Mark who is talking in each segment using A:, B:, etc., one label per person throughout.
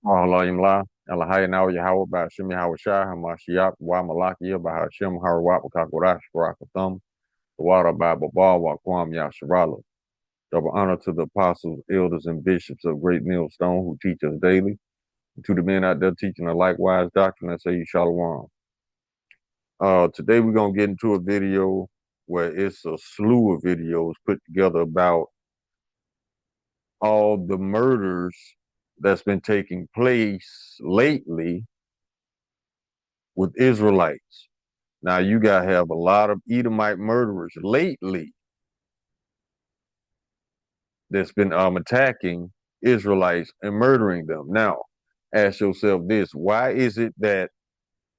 A: Allahim la, Allahaya now Yahweh by Hashem Yahweh Shai, Hamashiach, Wa Malakia by Hashem Harawat, Wakakwarash, Barakathum, the water by Babal, Wakwam Yasharala. Double honor to the apostles, elders, and bishops of Great Millstone who teach us daily. And to the men out there teaching a likewise doctrine, I say Shalom. Today we're going to get into a video where it's a slew of videos put together about all the murders that's been taking place lately with Israelites. Now you gotta have a lot of Edomite murderers lately that's been attacking Israelites and murdering them. Now, ask yourself this: why is it that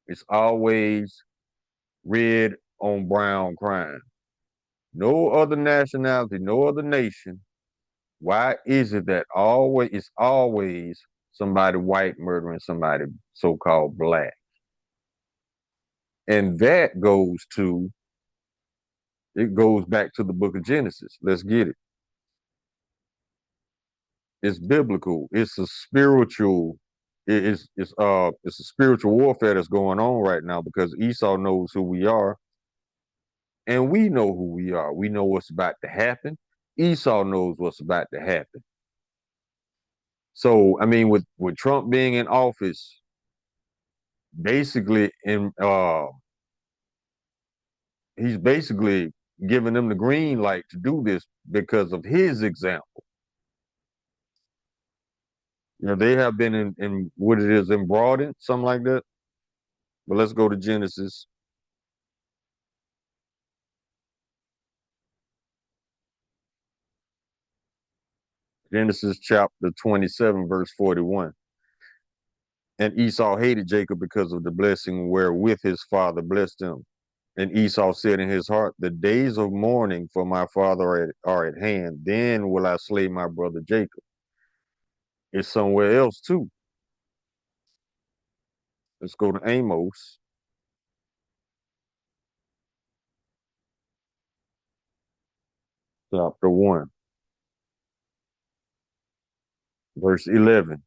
A: it's always red on brown crime? No other nationality, no other nation. Why is it that always it's always somebody white murdering somebody so-called black? And that goes back to the book of Genesis. Let's get it. It's biblical. It's a spiritual. It's a spiritual warfare that's going on right now because Esau knows who we are, and we know who we are. We know what's about to happen. Esau knows what's about to happen. So I mean, with Trump being in office, basically he's basically giving them the green light to do this because of his example. You know, they have been in what it is embroidered, something like that. But let's go to Genesis. Genesis chapter 27, verse 41. And Esau hated Jacob because of the blessing wherewith his father blessed him. And Esau said in his heart, the days of mourning for my father are at hand. Then will I slay my brother Jacob. It's somewhere else too. Let's go to Amos chapter 1, verse 11.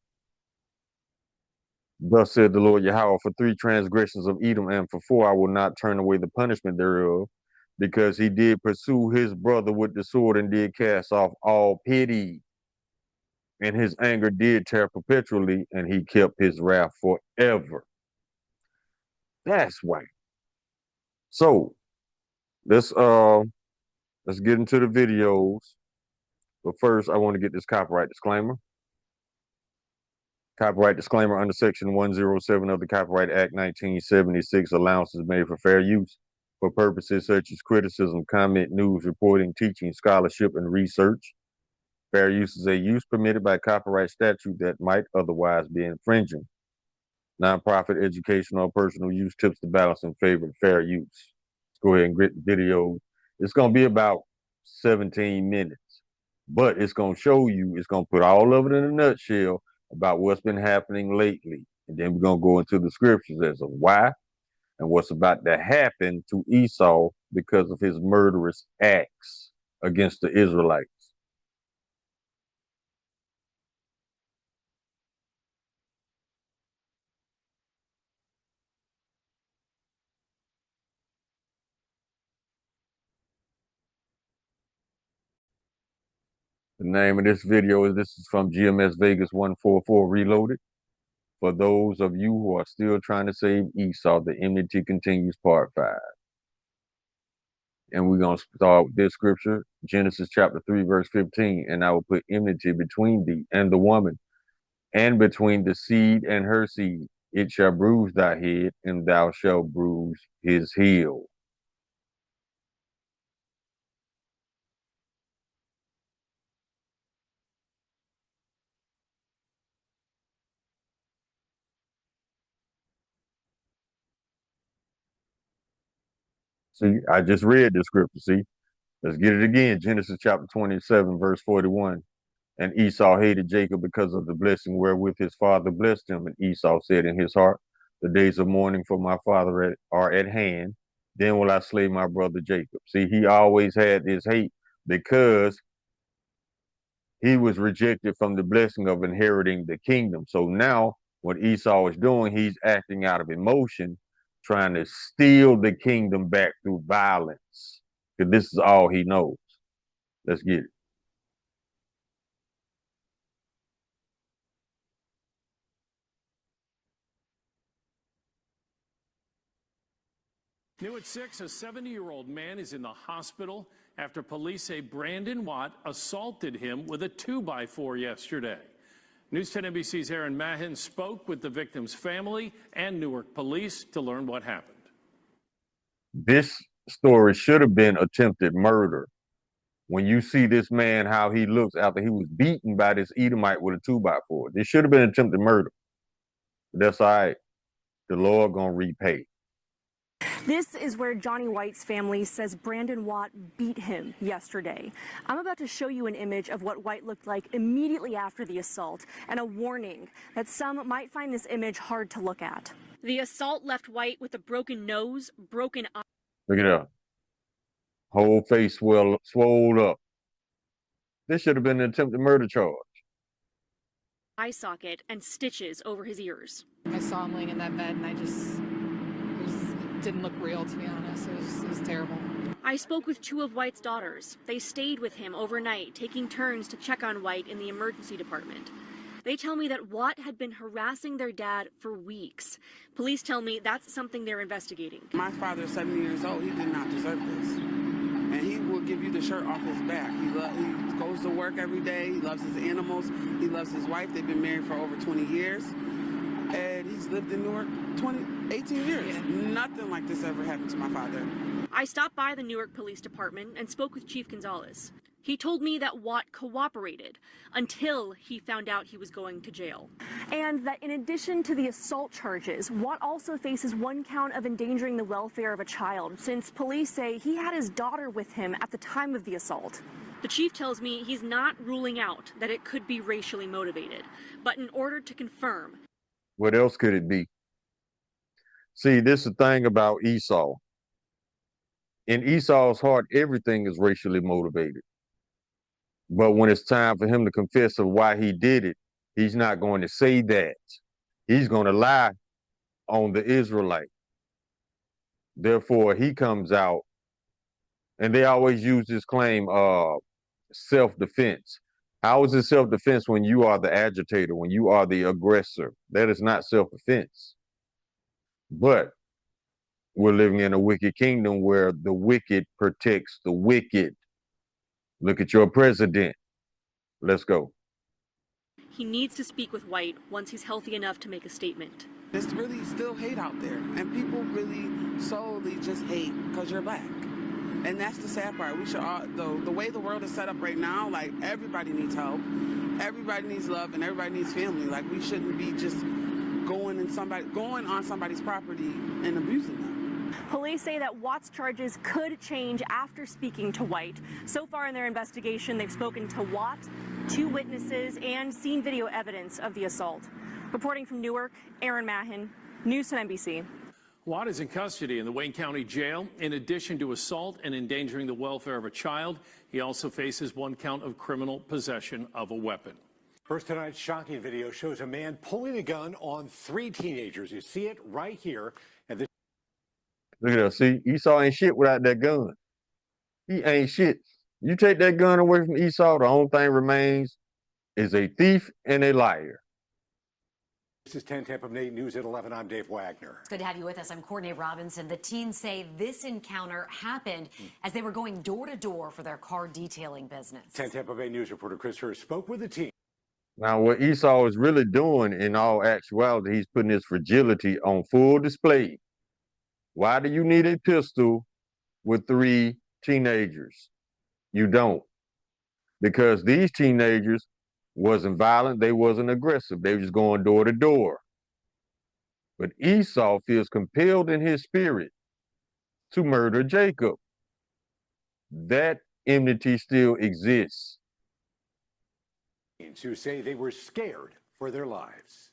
A: Thus said the Lord Yahweh, for 3 transgressions of Edom and for 4 I will not turn away the punishment thereof, because he did pursue his brother with the sword and did cast off all pity. And his anger did tear perpetually, and he kept his wrath forever. That's why. So let's get into the videos. But first I want to get this copyright disclaimer. Copyright disclaimer under Section 107 of the Copyright Act 1976, allowances made for fair use for purposes such as criticism, comment, news, reporting, teaching, scholarship, and research. Fair use is a use permitted by copyright statute that might otherwise be infringing. Nonprofit, educational, or personal use tips the balance in favor of fair use. Let's go ahead and get the video. It's going to be about 17 minutes, but it's going to show you, it's going to put all of it in a nutshell about what's been happening lately. And then we're going to go into the scriptures as of why and what's about to happen to Esau because of his murderous acts against the Israelites. The name of this video this is from GMS Vegas 144 Reloaded. For those of you who are still trying to save Esau, the enmity continues part 5. And we're going to start with this scripture, Genesis chapter 3, verse 15. And I will put enmity between thee and the woman, and between the seed and her seed. It shall bruise thy head, and thou shalt bruise his heel. See, I just read the scripture. See, let's get it again. Genesis chapter 27, verse 41. And Esau hated Jacob because of the blessing wherewith his father blessed him. And Esau said in his heart, the days of mourning for my father are at hand. Then will I slay my brother Jacob. See, he always had this hate because he was rejected from the blessing of inheriting the kingdom. So now what Esau is doing, he's acting out of emotion, trying to steal the kingdom back through violence. Because this is all he knows. Let's get it.
B: New at 6, a 70-year-old man is in the hospital after police say Brandon Watt assaulted him with a 2x4 yesterday. News 10 NBC's Aaron Mahin spoke with the victim's family and Newark police to learn what happened.
A: This story should have been attempted murder. When you see this man, how he looks after he was beaten by this Edomite with a 2x4, this should have been attempted murder. But that's all right. The Lord gonna repay.
C: This is where Johnny White's family says Brandon Watt beat him yesterday. I'm about to show you an image of what White looked like immediately after the assault, and a warning that some might find this image hard to look at.
D: The assault left White with a broken nose, broken eye.
A: Look at that. Whole face swelled up. This should have been an attempted murder charge.
D: Eye socket and stitches over his ears.
E: I saw him laying in that bed and it didn't look real, to be honest. It was terrible.
D: I spoke with two of White's daughters. They stayed with him overnight, taking turns to check on White in the emergency department. They tell me that Watt had been harassing their dad for weeks. Police tell me that's something they're investigating.
F: My father is 70 years old. He did not deserve this. And he will give you the shirt off his back. He goes to work every day. He loves his animals. He loves his wife. They've been married for over 20 years. And he's lived in Newark 18 years. Yeah. Nothing like this ever happened to my father.
D: I stopped by the Newark Police Department and spoke with Chief Gonzalez. He told me that Watt cooperated until he found out he was going to jail.
C: And that in addition to the assault charges, Watt also faces one count of endangering the welfare of a child, since police say he had his daughter with him at the time of the assault.
D: The chief tells me he's not ruling out that it could be racially motivated, but in order to confirm.
A: What else could it be? See, this is the thing about Esau. In Esau's heart, everything is racially motivated. But when it's time for him to confess of why he did it, he's not going to say that. He's going to lie on the Israelite. Therefore, he comes out, and they always use this claim of self-defense. How is it self-defense when you are the agitator, when you are the aggressor? That is not self-defense. But we're living in a wicked kingdom where the wicked protects the wicked. Look at your president. Let's go.
D: He needs to speak with White once he's healthy enough to make a statement.
F: There's really still hate out there, and people really solely just hate because you're black. And that's the sad part. We should all, the way the world is set up right now, like everybody needs help, everybody needs love, and everybody needs family. Like we shouldn't be just going on somebody's property and abusing them.
C: Police say that Watt's charges could change after speaking to White. So far in their investigation, they've spoken to Watt, 2 witnesses, and seen video evidence of the assault. Reporting from Newark, Aaron Mahin, News 10 NBC.
B: Watt is in custody in the Wayne County Jail. In addition to assault and endangering the welfare of a child, he also faces 1 count of criminal possession of a weapon.
G: First, tonight's shocking video shows a man pulling a gun on 3 teenagers. You see it right here. And this
A: Look at that. See, Esau ain't shit without that gun. He ain't shit. You take that gun away from Esau, the only thing remains is a thief and a liar.
G: This is 10 Tampa Bay News at 11. I'm Dave Wagner.
H: It's good to have you with us. I'm Courtney Robinson. The teens say this encounter happened as they were going door to door for their car detailing business.
G: 10 Tampa Bay News reporter Chris Hurst spoke with the teen.
A: Now, what Esau is really doing in all actuality, he's putting his fragility on full display. Why do you need a pistol with 3 teenagers? You don't. Because these teenagers wasn't violent, they wasn't aggressive, they were just going door to door. But Esau feels compelled in his spirit to murder Jacob. That enmity still exists.
G: Who say they were scared for their lives.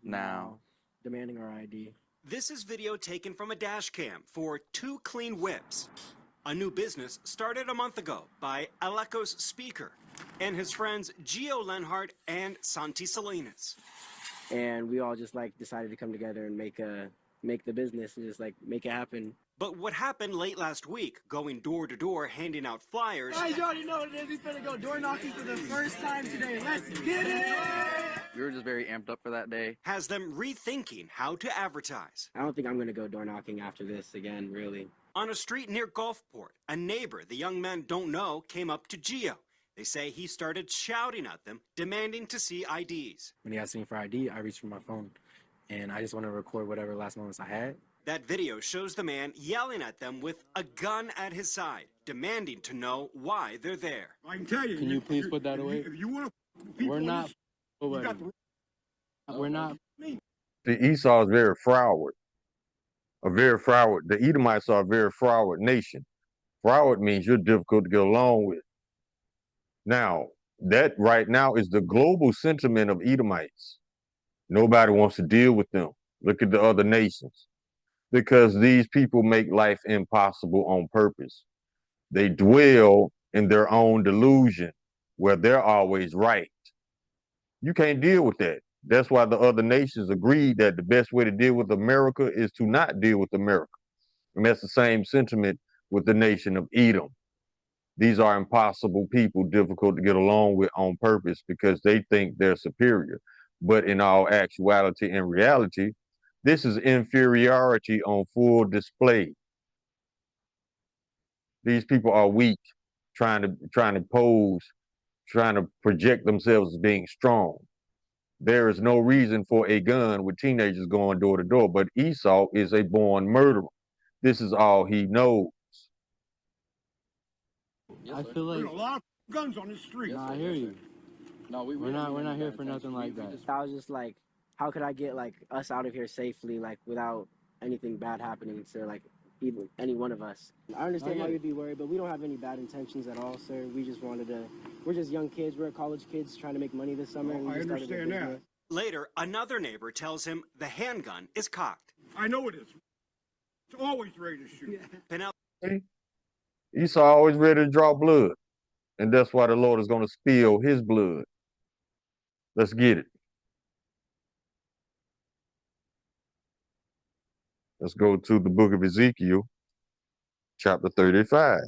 I: Now,
J: demanding our ID.
K: This is video taken from a dash cam for 2 clean whips.
J: A new business started a month ago by Alekos Speaker and his friends Gio Lenhart and Santi Salinas.
K: And we all just like decided to come together and make the business and just like make it happen.
J: But what happened late last week, going door to door handing out flyers.
K: Guys, you already know what it is. He's gonna go door knocking for the first time today. Let's get it!
I: We were just very amped up for that day.
J: Has them rethinking how to advertise.
K: I don't think I'm gonna go door knocking after this again, really.
J: On a street near Gulfport, a neighbor the young men don't know came up to Gio. They say he started shouting at them, demanding to see IDs.
K: When he asked me for ID, I reached for my phone, and I just want to record whatever last moments I had.
J: That video shows the man yelling at them with a gun at his side, demanding to know why they're there.
L: I can tell you.
K: Can you please put that away?
L: If you want to,
K: We're not. We're not.
A: The Esau is very froward. The Edomites are a very froward nation. Froward means you're difficult to get along with. Now, that right now is the global sentiment of Edomites. Nobody wants to deal with them. Look at the other nations. Because these people make life impossible on purpose. They dwell in their own delusion where they're always right. You can't deal with that. That's why the other nations agreed that the best way to deal with America is to not deal with America. And that's the same sentiment with the nation of Edom. These are impossible people, difficult to get along with on purpose because they think they're superior. But in all actuality and reality, this is inferiority on full display. These people are weak, trying to pose, trying to project themselves as being strong. There is no reason for a gun with teenagers going door to door, but Esau is a born murderer. This is all he knows.
K: I feel like
L: There's a lot of guns on the street.
K: I hear you.
I: No,
K: We're not here for nothing like that. I was just like, how could I get like us out of here safely, like without anything bad happening to like even any one of us? I understand why you'd be worried, but we don't have any bad intentions at all, sir. We just we're just young kids. We're college kids trying to make money this summer. And we
L: I
K: just started a
L: understand that.
K: business.
J: Later, another neighbor tells him the handgun is cocked.
L: I know it is. It's always ready to shoot.
J: Penelope
A: Esau always ready to draw blood. And that's why the Lord is going to spill his blood. Let's get it. Let's go to the book of Ezekiel, chapter 35.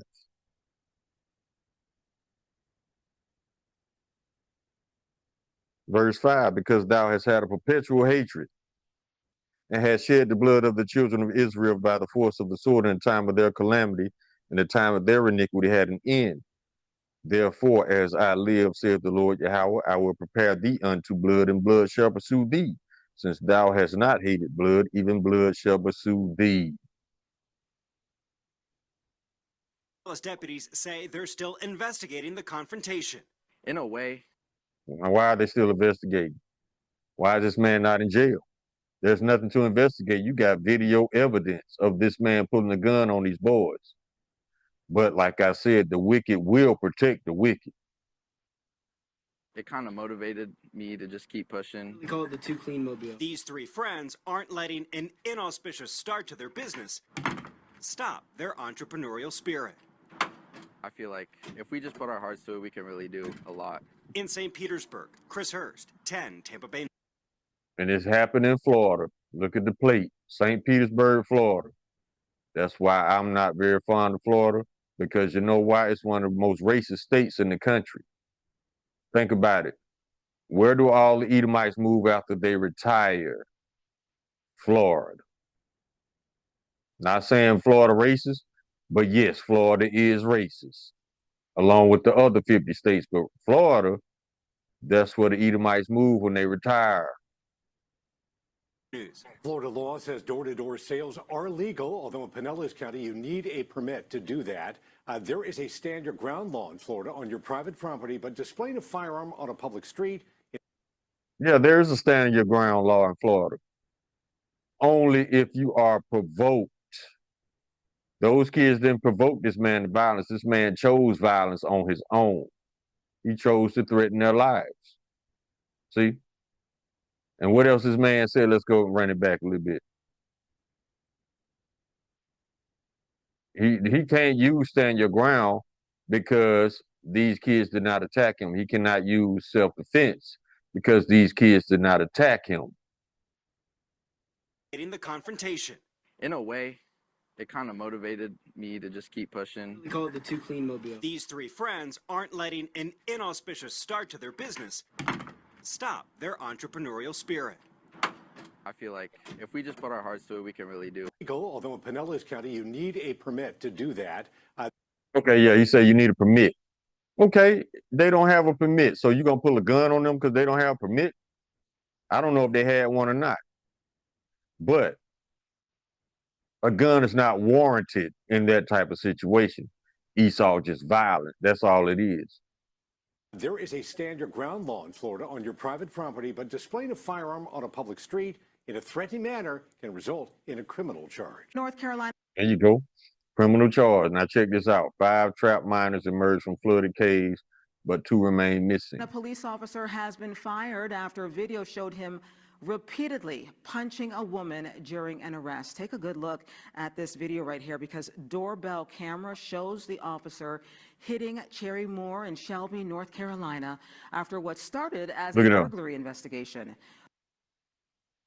A: Verse 5, because thou hast had a perpetual hatred and hast shed the blood of the children of Israel by the force of the sword in the time of their calamity, and the time of their iniquity had an end. Therefore, as I live, saith the Lord Yahweh, I will prepare thee unto blood, and blood shall pursue thee. Since thou hast not hated blood, even blood shall pursue thee.
J: deputies say they're still investigating the confrontation.
I: In a way.
A: Why are they still investigating? Why is this man not in jail? There's nothing to investigate. You got video evidence of this man putting a gun on these boys. But like I said, the wicked will protect the wicked.
I: It kind of motivated me to just keep pushing.
K: We call it the Too Clean Mobile.
J: These three friends aren't letting an inauspicious start to their business stop their entrepreneurial spirit.
I: I feel like if we just put our hearts to it, we can really do a lot.
J: In St. Petersburg, Chris Hurst, 10 Tampa Bay.
A: And it's happened in Florida. Look at the plate, St. Petersburg, Florida. That's why I'm not very fond of Florida, because you know why? It's one of the most racist states in the country. Think about it. Where do all the Edomites move after they retire? Florida. Not saying Florida racist, but yes, Florida is racist, along with the other 50 states. But Florida, that's where the Edomites move when they retire.
J: News.
G: Florida law says door-to-door sales are legal, although in Pinellas County, you need a permit to do that. There is a stand your ground law in Florida on your private property, but displaying a firearm on a public street.
A: Yeah, there is a stand your ground law in Florida. Only if you are provoked. Those kids didn't provoke this man to violence. This man chose violence on his own. He chose to threaten their lives. See? And what else this man said? Let's go and run it back a little bit. He can't use stand your ground because these kids did not attack him. He cannot use self-defense because these kids did not attack him.
J: The confrontation.
I: In a way, it kind of motivated me to just keep pushing.
K: We call it the Too Clean Mobile.
J: These three friends aren't letting an inauspicious start to their business stop their entrepreneurial spirit.
I: I feel like if we just put our hearts to it, we can really do it.
G: Legal, although in Pinellas County, you need a permit to do that.
A: Okay, yeah, you say you need a permit. Okay, they don't have a permit, so you gonna pull a gun on them because they don't have a permit? I don't know if they had one or not, but a gun is not warranted in that type of situation. Esau just violent. That's all it is.
G: There is a stand your ground law in Florida on your private property, but displaying a firearm on a public street in a threatening manner can result in a criminal charge.
M: North Carolina.
A: There you go. Criminal charge. Now check this out. 5 trapped minors emerged from flooded caves, but 2 remain missing.
M: A police officer has been fired after a video showed him repeatedly punching a woman during an arrest. Take a good look at this video right here because doorbell camera shows the officer hitting Cherry Moore in Shelby, North Carolina after what started as a burglary investigation.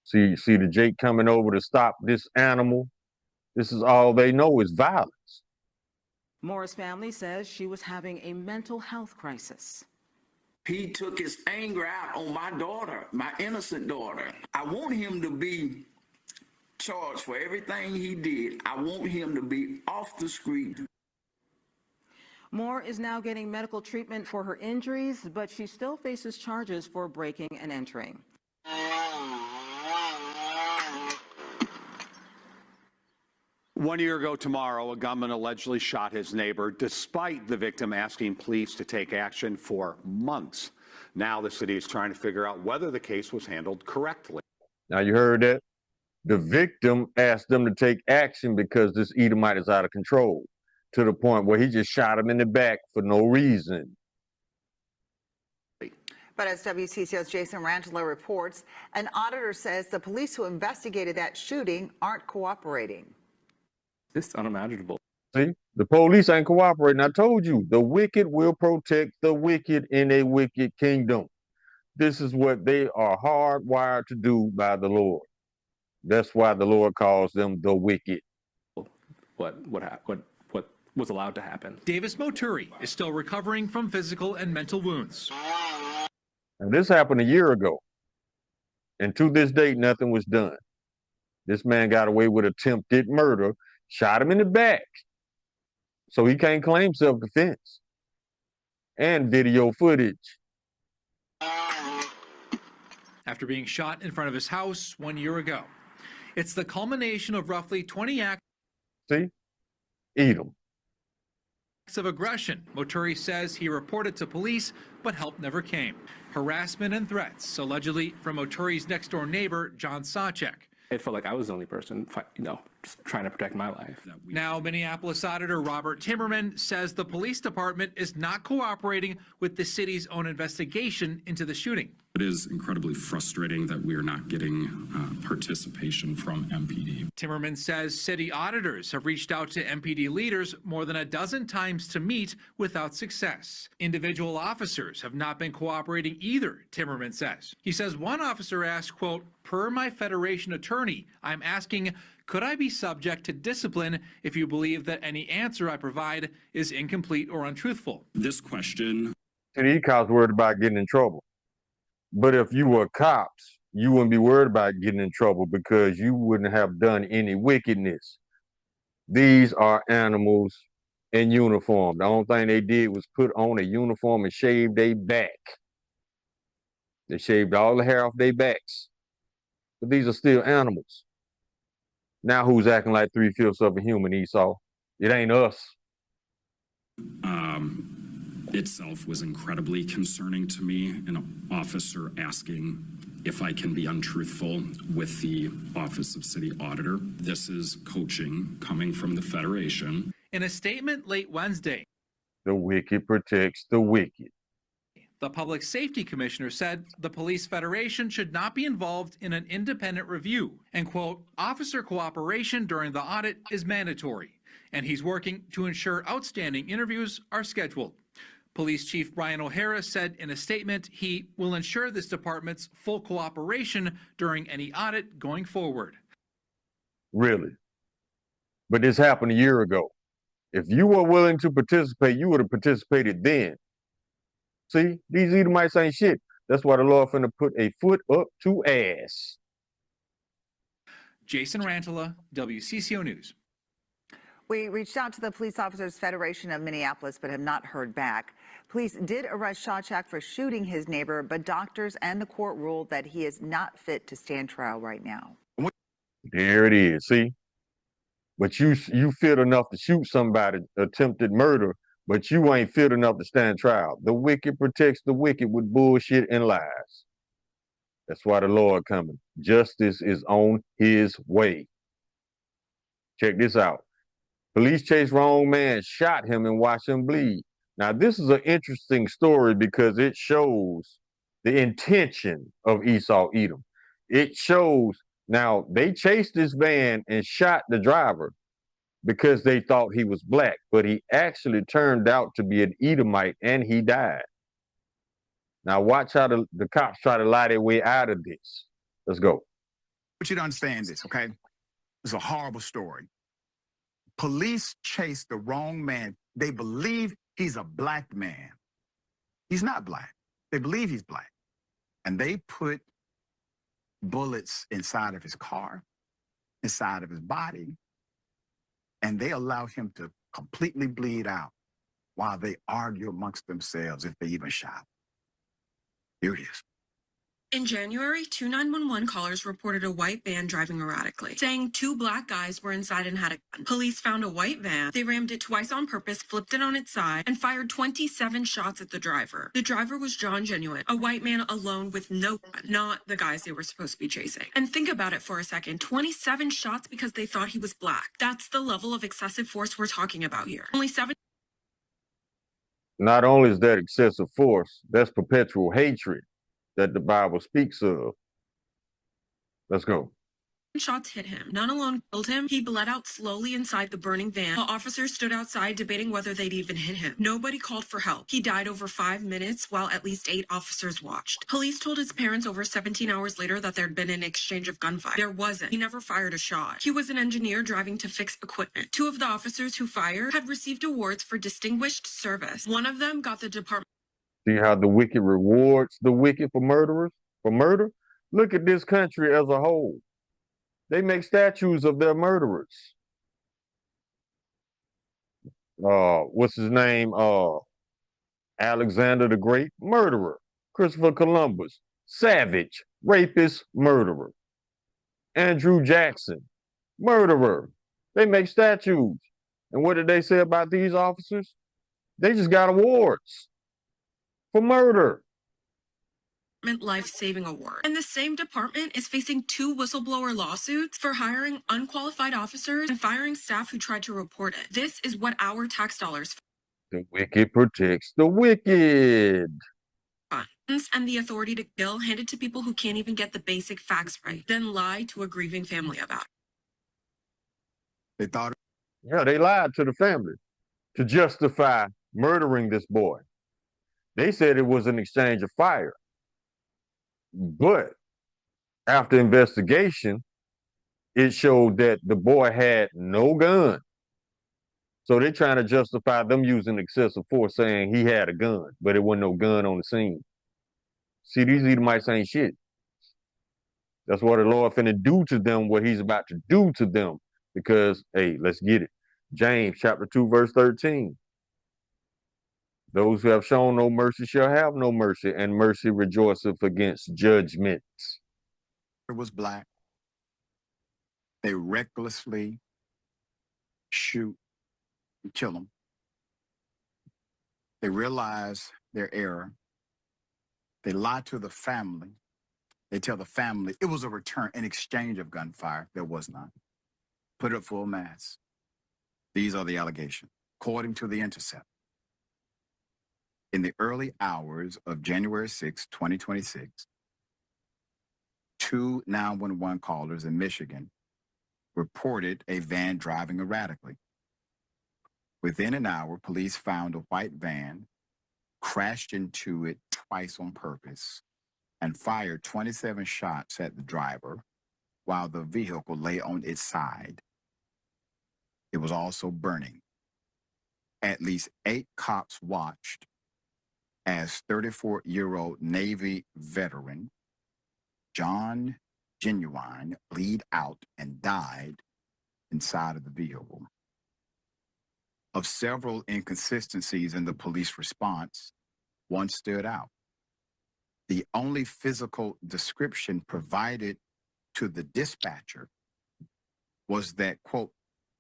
A: See the Jake coming over to stop this animal? This is all they know is violence.
M: Moore's family says she was having a mental health crisis.
N: He took his anger out on my daughter, my innocent daughter. I want him to be charged for everything he did. I want him to be off the street.
M: Moore is now getting medical treatment for her injuries, but she still faces charges for breaking and entering.
O: 1 year ago tomorrow, a gunman allegedly shot his neighbor, despite the victim asking police to take action for months. Now the city is trying to figure out whether the case was handled correctly.
A: Now you heard that? The victim asked them to take action because this Edomite is out of control, to the point where he just shot him in the back for no reason.
P: But as WCCO's Jason Rantala reports, an auditor says the police who investigated that shooting aren't cooperating.
Q: It's unimaginable.
A: See, the police ain't cooperating. I told you, the wicked will protect the wicked in a wicked kingdom. This is what they are hardwired to do by the Lord. That's why the Lord calls them the wicked.
Q: What was allowed to happen?
R: Davis Moturi is still recovering from physical and mental wounds.
A: And this happened a year ago. And to this date, nothing was done. This man got away with attempted murder, shot him in the back. So he can't claim self-defense. And video footage.
R: After being shot in front of his house 1 year ago. It's the culmination of roughly 20 acts.
A: See? Edom.
R: Of aggression. Moturi says he reported to police, but help never came. Harassment and threats, allegedly from Moturi's next-door neighbor, John Sawchek.
Q: It felt like I was the only person, just trying to protect my life.
R: Now, Minneapolis Auditor Robert Timmerman says the police department is not cooperating with the city's own investigation into the shooting.
S: It is incredibly frustrating that we are not getting participation from MPD.
R: Timmerman says city auditors have reached out to MPD leaders more than a dozen times to meet without success. Individual officers have not been cooperating either, Timmerman says. He says one officer asked, quote, "Per my Federation attorney, I'm asking, could I be subject to discipline if you believe that any answer I provide is incomplete or untruthful?"
S: This question.
A: These cops worried about getting in trouble. But if you were cops, you wouldn't be worried about getting in trouble because you wouldn't have done any wickedness. These are animals in uniform. The only thing they did was put on a uniform and shave their back. They shaved all the hair off their backs. But these are still animals. Now who's acting like 3/5 of a human, Esau? It ain't us.
S: Itself was incredibly concerning to me. An officer asking if I can be untruthful with the Office of City Auditor. This is coaching coming from the Federation.
R: In a statement late Wednesday,
A: the wicked protects the wicked.
R: The Public Safety Commissioner said the Police Federation should not be involved in an independent review and, quote, "officer cooperation during the audit is mandatory." and he's working to ensure outstanding interviews are scheduled. Police Chief Brian O'Hara said in a statement he will ensure this department's full cooperation during any audit going forward.
A: Really. But this happened a year ago. If you were willing to participate, you would have participated then. See, these Edomites ain't shit. That's why the Lord finna put a foot up to ass.
R: Jason Rantala, WCCO News.
P: We reached out to the Police Officers Federation of Minneapolis, but have not heard back. Police did arrest Shawchak for shooting his neighbor, but doctors and the court ruled that he is not fit to stand trial right now.
A: There it is, see? But you fit enough to shoot somebody, attempted murder, but you ain't fit enough to stand trial. The wicked protects the wicked with bullshit and lies. That's why the Lord coming. Justice is on his way. Check this out. Police chased wrong man, shot him and watched him bleed. Now, this is an interesting story because it shows the intention of Esau Edom. It shows, now, they chased this van and shot the driver because they thought he was black, but he actually turned out to be an Edomite and he died. Now, watch how the cops try to lie their way out of this. Let's go.
T: I want you to understand this, okay? It's a horrible story. Police chased the wrong man. They believe he's a black man. He's not black. They believe he's black. And they put bullets inside of his car, inside of his body, and they allow him to completely bleed out while they argue amongst themselves if they even shot. Here it is.
U: In January, 2 911 callers reported a white van driving erratically, saying 2 black guys were inside and had a gun. Police found a white van. They rammed it twice on purpose, flipped it on its side, and fired 27 shots at the driver. The driver was John Genuine, a white man alone with no gun, not the guys they were supposed to be chasing. And think about it for a second. 27 shots because they thought he was black. That's the level of excessive force we're talking about here. Only 7.
A: Not only is that excessive force, that's perpetual hatred that the Bible speaks of. Let's go.
U: Shots hit him. None alone killed him. He bled out slowly inside the burning van while officers stood outside debating whether they'd even hit him. Nobody called for help. He died over 5 minutes while at least 8 officers watched. Police told his parents over 17 hours later that there'd been an exchange of gunfire. There wasn't. He never fired a shot. He was an engineer driving to fix equipment. 2 of the officers who fired had received awards for distinguished service. One of them got the department.
A: See how the wicked rewards the wicked for murderers, for murder? Look at this country as a whole. They make statues of their murderers. What's his name? Alexander the Great, murderer. Christopher Columbus, savage, rapist, murderer. Andrew Jackson, murderer. They make statues. And what did they say about these officers? They just got awards for murder.
U: Life-Saving Award. And the same department is facing 2 whistleblower lawsuits for hiring unqualified officers and firing staff who tried to report it. This is what our tax dollars.
A: The wicked protects the wicked.
U: Funds and the authority to kill handed to people who can't even get the basic facts right, then lie to a grieving family about it.
T: They thought.
A: Yeah, they lied to the family to justify murdering this boy. They said it was an exchange of fire. But after investigation, it showed that the boy had no gun. So they're trying to justify them using excessive force, saying he had a gun, but it wasn't no gun on the scene. See, these Edomites ain't shit. That's what the Lord finna do to them, what he's about to do to them. Because, hey, let's get it. James chapter 2, verse 13. Those who have shown no mercy shall have no mercy, and mercy rejoiceth against judgments.
T: It was black. They recklessly shoot and kill him. They realize their error. They lie to the family. They tell the family it was a return, an exchange of gunfire. There was none. Put it up full mass. These are the allegations. According to The Intercept, in the early hours of January 6, 2026, 2 911 callers in Michigan reported a van driving erratically. Within an hour, police found a white van, crashed into it twice on purpose, and fired 27 shots at the driver while the vehicle lay on its side. It was also burning. At least 8 cops watched as 34-year-old Navy veteran John Genuine bleed out and died inside of the vehicle. Of several inconsistencies in the police response, one stood out. The only physical description provided to the dispatcher was that, quote,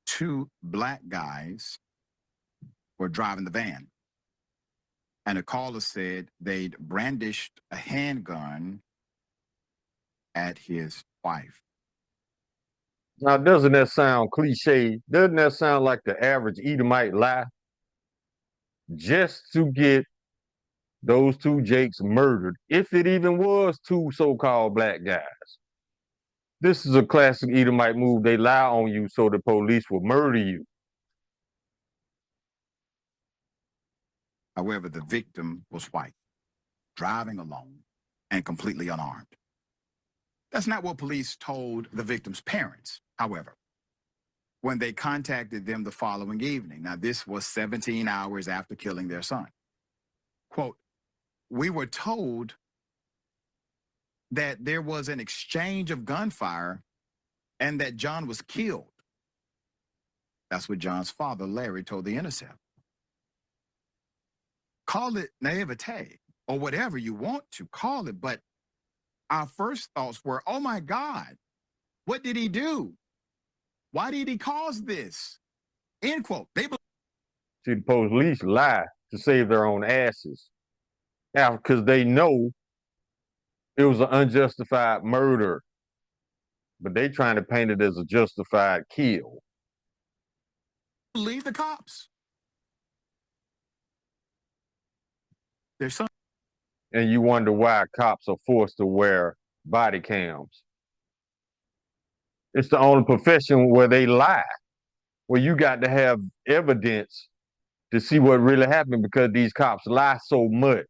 T: 2 black guys were driving the van. And a caller said they'd brandished a handgun at his wife.
A: Now, doesn't that sound cliche? Doesn't that sound like the average Edomite lie? Just to get those 2 Jakes murdered, if it even was 2 so-called black guys. This is a classic Edomite move. They lie on you so the police will murder you.
T: However, the victim was white, driving alone, and completely unarmed. That's not what police told the victim's parents, however, when they contacted them the following evening. Now, this was 17 hours after killing their son. Quote, "We were told that there was an exchange of gunfire and that John was killed." That's what John's father, Larry, told The Intercept. Call it naivete or whatever you want to call it, but our first thoughts were, oh my God, what did he do? Why did he cause this? End quote. See,
A: the police lie to save their own asses. Now, because they know it was an unjustified murder, but they trying to paint it as a justified kill.
T: Believe the cops. There's some.
A: And you wonder why cops are forced to wear body cams. It's the only profession where they lie, where you got to have evidence to see what really happened because these cops lie so much.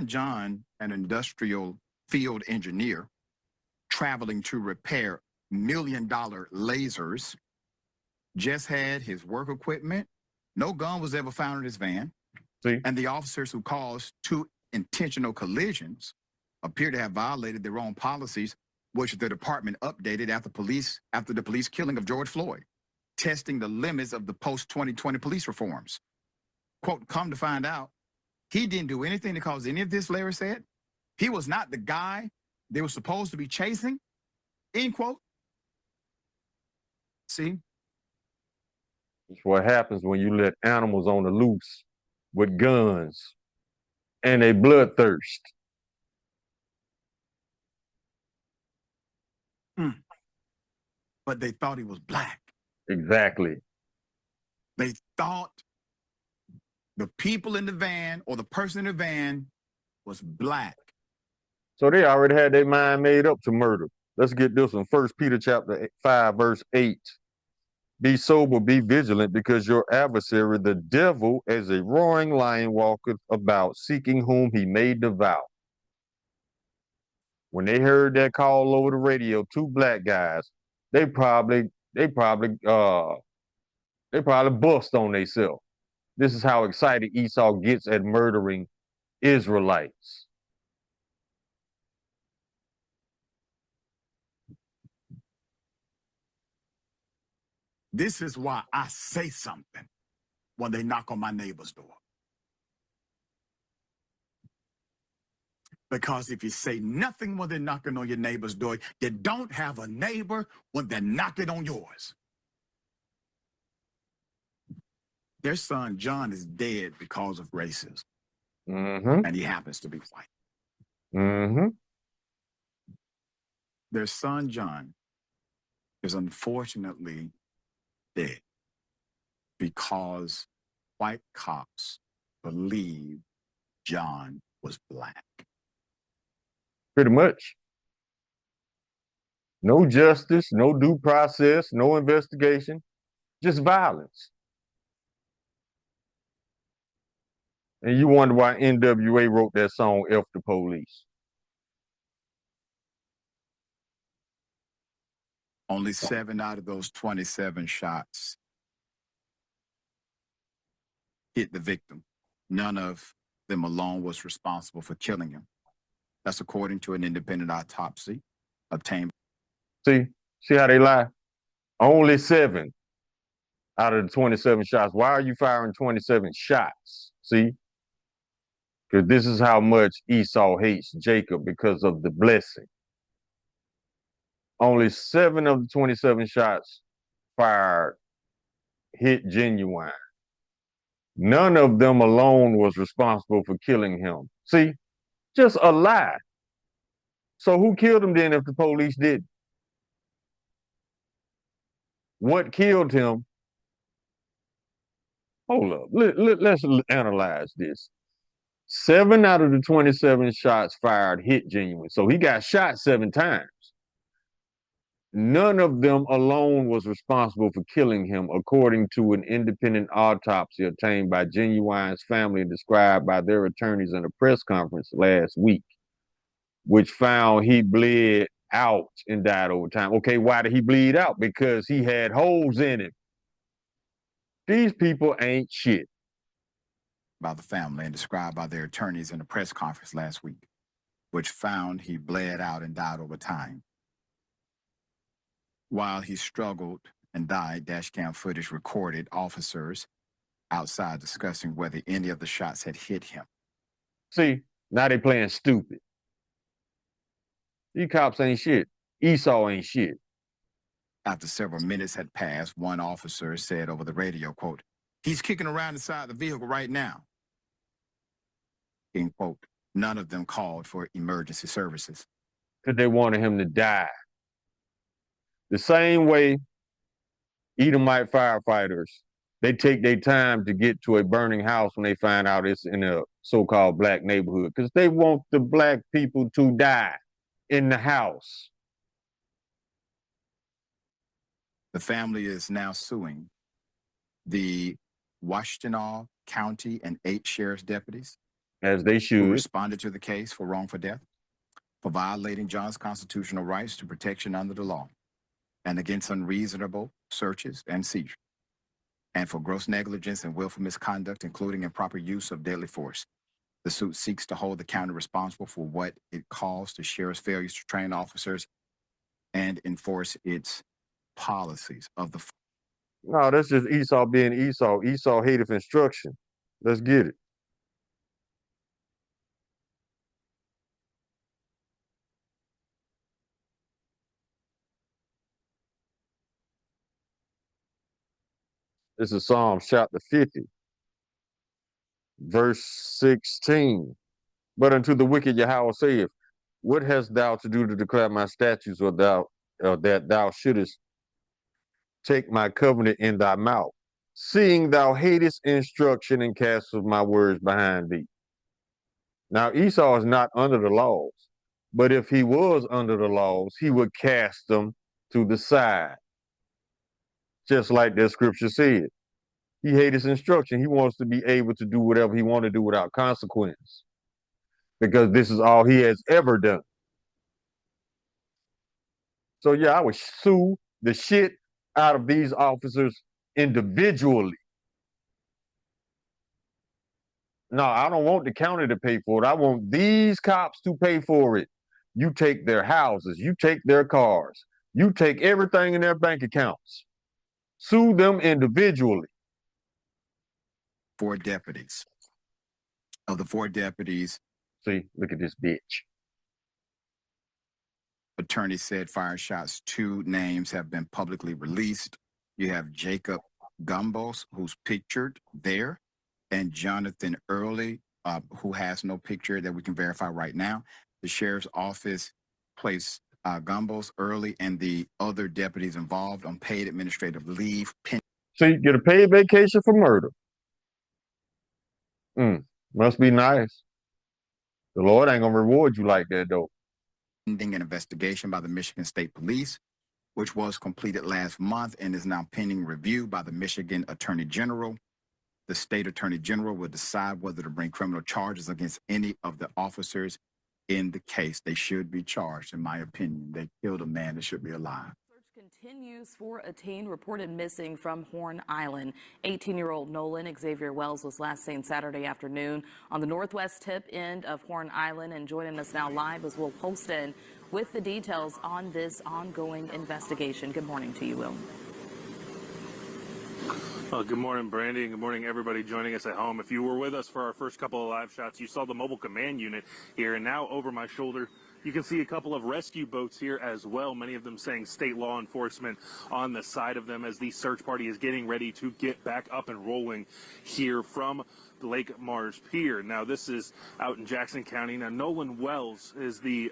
T: John, an industrial field engineer, traveling to repair $1 million lasers, just had his work equipment. No gun was ever found in his van.
A: See?
T: And the officers who caused 2 intentional collisions appear to have violated their own policies, which the department updated after the police killing of George Floyd, testing the limits of the post-2020 police reforms. Quote, come to find out, he didn't do anything to cause any of this, Larry said. He was not the guy they were supposed to be chasing, end quote. See?
A: It's what happens when you let animals on the loose with guns and a bloodthirst.
T: But they thought he was black.
A: Exactly.
T: They thought the people in the van or the person in the van was black.
A: So they already had their mind made up to murder. Let's get this one. 1 Peter chapter 5, verse 8. Be sober, be vigilant, because your adversary, the devil, as a roaring lion, walketh about, seeking whom he may devour. When they heard that call over the radio, 2 black guys, they probably bust on themselves. This is how excited Esau gets at murdering Israelites.
T: This is why I say something when they knock on my neighbor's door. Because if you say nothing when they're knocking on your neighbor's door, you don't have a neighbor when they're knocking on yours. Their son, John, is dead because of racism.
A: Mm-hmm.
T: And he happens to be white.
A: Mm-hmm.
T: Their son, John, is unfortunately dead because white cops believe John was black.
A: Pretty much. No justice, no due process, no investigation. Just violence. And you wonder why NWA wrote that song, F the Police.
T: Only 7 out of those 27 shots hit the victim. None of them alone was responsible for killing him. That's according to an independent autopsy obtained.
A: See how they lie? Only 7 out of the 27 shots. Why are you firing 27 shots? See? Because this is how much Esau hates Jacob because of the blessing. Only 7 of the 27 shots fired hit Genuine. None of them alone was responsible for killing him. See? Just a lie. So who killed him then if the police didn't? What killed him? Hold up. Let's analyze this. 7 out of the 27 shots fired hit Genuine. So he got shot 7 times. None of them alone was responsible for killing him, according to an independent autopsy obtained by Genuine's family and described by their attorneys in a press conference last week, which found he bled out and died over time. Okay, why did he bleed out? Because he had holes in him. These people ain't shit.
T: By the family and described by their attorneys in a press conference last week, which found he bled out and died over time. While he struggled and died, dashcam footage recorded officers outside discussing whether any of the shots had hit him.
A: See, now they playing stupid. These cops ain't shit. Esau ain't shit.
T: After several minutes had passed, one officer said over the radio, quote, "He's kicking around inside the vehicle right now." End quote. None of them called for emergency services.
A: Because they wanted him to die. The same way Edomite firefighters, they take their time to get to a burning house when they find out it's in a so-called black neighborhood, because they want the black people to die in the house.
T: The family is now suing the Washtenaw County and 8 sheriff's deputies,
A: as they should,
T: who responded to the case for wrongful death, for violating John's constitutional rights to protection under the law, and against unreasonable searches and seizures, and for gross negligence and willful misconduct, including improper use of deadly force. The suit seeks to hold the county responsible for what it calls the sheriff's failures to train officers and enforce its policies of the...
A: No, that's just Esau being Esau. Esau hateth instruction. Let's get it. This is Psalms chapter 50, verse 16. But unto the wicked Yahweh saith, what hast thou to do to declare my statutes, or that thou shouldest take my covenant in thy mouth, seeing thou hatest instruction and castest my words behind thee? Now Esau is not under the laws, but if he was under the laws, he would cast them to the side. Just like that scripture said. He hates his instruction. He wants to be able to do whatever he wants to do without consequence, because this is all he has ever done. So yeah, I would sue the shit out of these officers individually. No, I don't want the county to pay for it. I want these cops to pay for it. You take their houses, you take their cars, you take everything in their bank accounts. Sue them individually.
T: 4 deputies. Of the 4 deputies...
A: See, look at this bitch.
T: Attorney said fire shots. 2 names have been publicly released. You have Jacob Gumbos, who's pictured there, and Jonathan Early, who has no picture that we can verify right now. The sheriff's office placed Gumbos, Early, and the other deputies involved on paid administrative leave.
A: So you get a paid vacation for murder. Must be nice. The Lord ain't gonna reward you like that, though.
T: Pending an investigation by the Michigan State Police, which was completed last month and is now pending review by the Michigan Attorney General. The state attorney general will decide whether to bring criminal charges against any of the officers in the case. They should be charged, in my opinion. They killed a man that should be alive.
E: Search continues for a teen reported missing from Horn Island. 18-year-old Nolan Xavier Wells was last seen Saturday afternoon on the northwest tip end of Horn Island. And joining us now live is Will Polston with the details on this ongoing investigation. Good morning to you, Will.
V: Good morning, Brandy, and good morning, everybody joining us at home. If you were with us for our first couple of live shots, you saw the mobile command unit here, and now over my shoulder, you can see a couple of rescue boats here as well, many of them saying state law enforcement on the side of them as the search party is getting ready to get back up and rolling here from Lake Mars Pier. Now, this is out in Jackson County. Now, Nolan Wells is the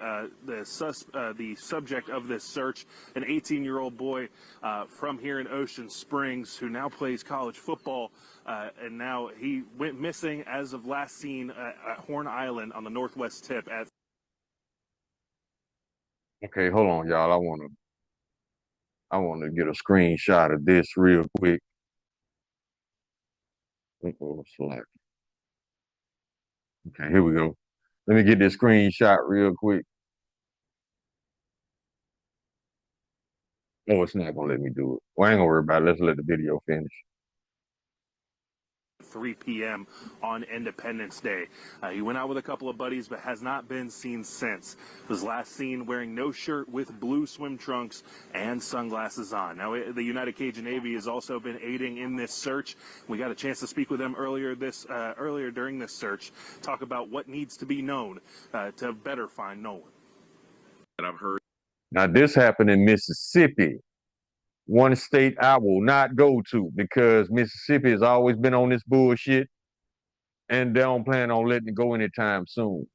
V: subject of this search, an 18-year-old boy from here in Ocean Springs who now plays college football, and now he went missing as of last seen at Horn Island on the northwest tip.
A: Okay, hold on, y'all. I want to get a screenshot of this real quick. Slack. Okay, here we go. Let me get this screenshot real quick. Oh, it's not gonna let me do it. Well, I ain't gonna worry about it. Let's let the video finish.
V: 3 p.m. on Independence Day. He went out with a couple of buddies, but has not been seen since. Was last seen wearing no shirt with blue swim trunks and sunglasses on. Now, the United Cajun Navy has also been aiding in this search. We got a chance to speak with them earlier during this search, talk about what needs to be known to better find Nolan.
A: I've heard. Now, this happened in Mississippi. One state I will not go to because Mississippi has always been on this bullshit and they don't plan on letting it go anytime soon.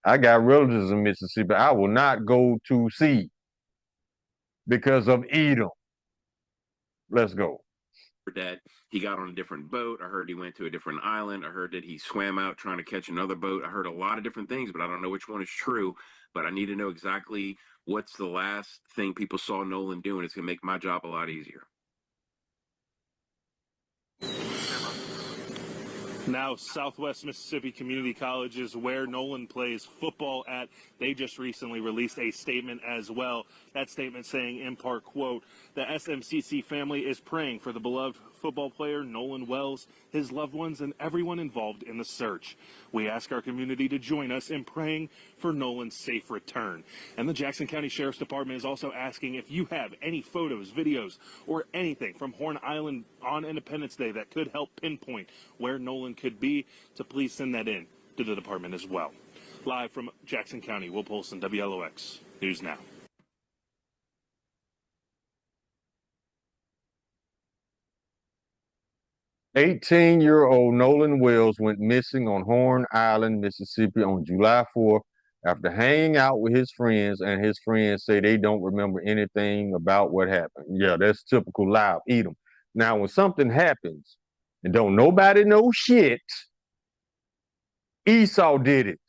A: I got relatives in Mississippi I will not go to see because of Edom. Let's go.
W: That he got on a different boat. I heard he went to a different island. I heard that he swam out trying to catch another boat. I heard a lot of different things, but I don't know which one is true. But I need to know exactly what's the last thing people saw Nolan doing. It's going to make my job a lot easier.
V: Now, Southwest Mississippi Community College is where Nolan plays football at. They just recently released a statement as well. That statement saying, in part, quote, the SMCC family is praying for the beloved football player Nolan Wells, his loved ones, and everyone involved in the search. We ask our community to join us in praying for Nolan's safe return. And the Jackson County Sheriff's Department is also asking if you have any photos, videos, or anything from Horn Island on Independence Day that could help pinpoint where Nolan could be, to please send that in to the department as well. Live from Jackson County, Will Polston, WLOX News Now.
A: "18-year-old Nolan Wells went missing on Horn Island, Mississippi on July 4th after hanging out with his friends, and his friends say they don't remember anything about what happened." Yeah, that's typical live Edom. Now, when something happens and don't nobody know shit, Esau did it.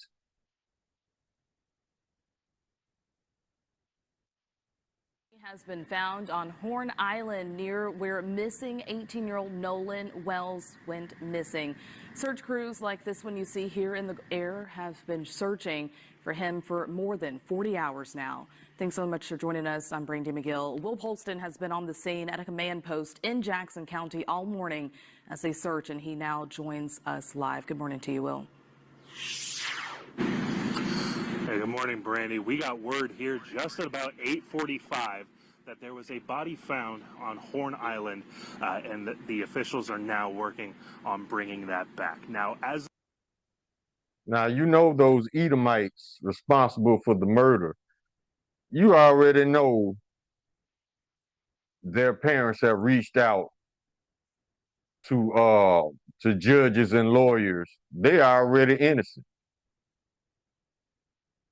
E: Has been found on Horn Island near where missing 18-year-old Nolan Wells went missing. Search crews like this one you see here in the air have been searching for him for more than 40 hours now. Thanks so much for joining us. I'm Brandy McGill. Will Polston has been on the scene at a command post in Jackson County all morning as they search, and he now joins us live. Good morning to you, Will.
V: Hey, good morning, Brandy. We got word here just at about 8:45 that there was a body found on Horn Island, and the officials are now working on bringing that back. Now,
A: you know those Edomites responsible for the murder, you already know their parents have reached out to judges and lawyers. They are already innocent.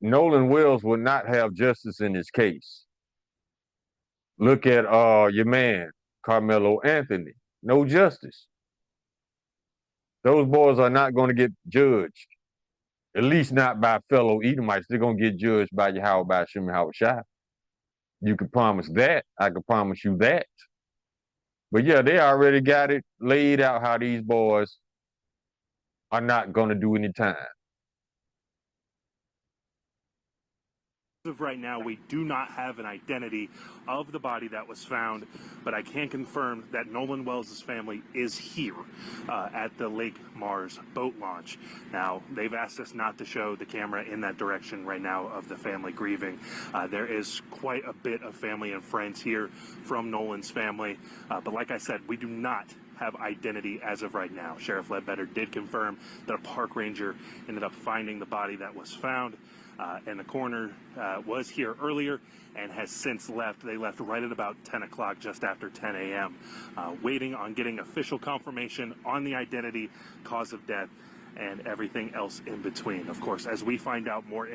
A: Nolan Wells would not have justice in his case. Look at your man, Carmelo Anthony. No justice. Those boys are not going to get judged, at least not by fellow Edomites. They're going to get judged by Yahweh Shem Yahweh Shai. You could promise that. I could promise you that. But yeah, they already got it laid out how these boys are not going to do any time.
V: As of right now, we do not have an identity of the body that was found, but I can confirm that Nolan Wells' family is here at the Lake Mars boat launch. Now, they've asked us not to show the camera in that direction right now of the family grieving. There is quite a bit of family and friends here from Nolan's family, but like I said, we do not have identity as of right now. Sheriff Ledbetter did confirm that a park ranger ended up finding the body that was found. And the coroner was here earlier and has since left. They left right at about 10 o'clock, just after 10 a.m., waiting on getting official confirmation on the identity, cause of death, and everything else in between. Of course, as we find out more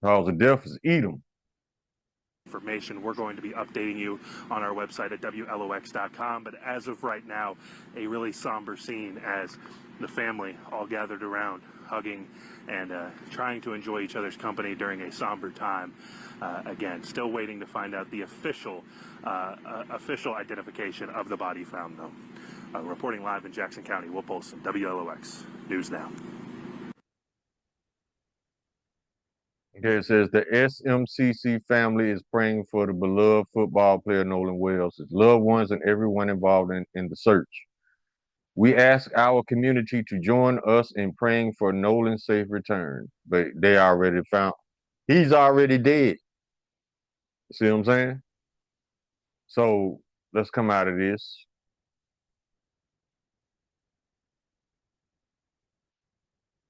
A: Cause of death is Edom.
V: information, we're going to be updating you on our website at WLOX.com. But as of right now, a really somber scene as the family all gathered around, hugging and trying to enjoy each other's company during a somber time. Again, still waiting to find out the official identification of the body found, though. Reporting live in Jackson County, Will Polson, WLOX News Now.
A: Okay, it says the SMCC family is praying for the beloved football player Nolan Wells, his loved ones, and everyone involved in the search. We ask our community to join us in praying for Nolan's safe return, but they already found, he's already dead. See what I'm saying? So let's come out of this.